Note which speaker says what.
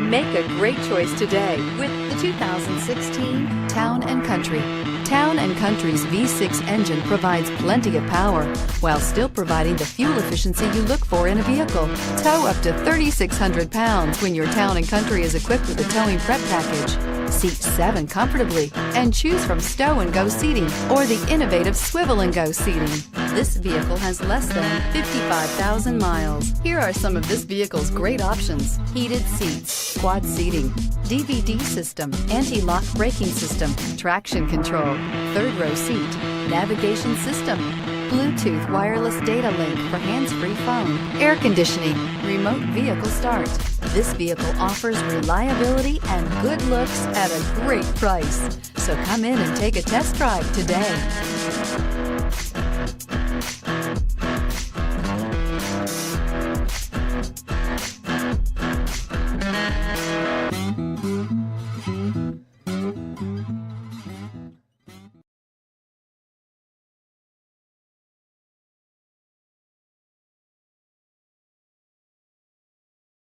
Speaker 1: Make a great choice today with the 2016 Town & Country. Town & Country's V6 engine provides plenty of power while still providing the fuel efficiency you look for in a vehicle. Tow up to 3,600 pounds when your Town & Country is equipped with a towing prep package. Seat 7 comfortably and choose from stow and go seating or the innovative swivel and go seating. This vehicle has less than 55,000 miles. Here are some of this vehicle's great options: heated seats, quad seating, DVD system, anti-lock braking system, traction control, third row seat, navigation system, Bluetooth wireless data link for hands-free phone, air conditioning, remote vehicle start. This vehicle offers reliability and good looks at a great price. So come in and take a test drive today.